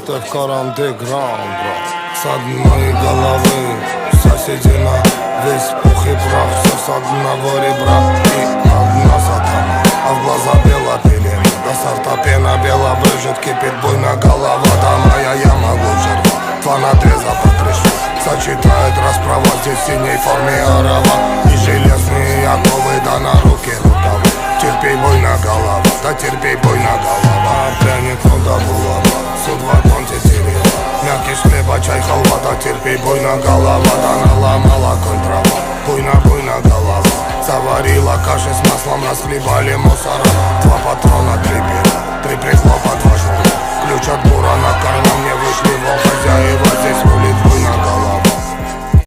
ты в карантиграм, брат. С одной головы соседи на весь пух и прах. Все с одного ребра и одна сатана, а в глаза бела пелена. До сорта пена бела брызжет, кипит буйно голова. Да моя я могу взорвать, фанатеза потрясет. Сочетает расправа здесь в синей форме орава. И железные оковы, да на руки рукавы. Терпей, буйно голова, да терпей, буйно голова. Пряник, ну да булава, судьба тонте терева. Мягкий хлеба, чай, халва, да терпей, буйно голова. Да наломала конь трава, буйно голова. Заварила каши с маслом, нас хлебали мусора. 2 патрона, 3 пера, 3 прихлопа, 2 жука. Ключ от бура на карман, мне вышли волка.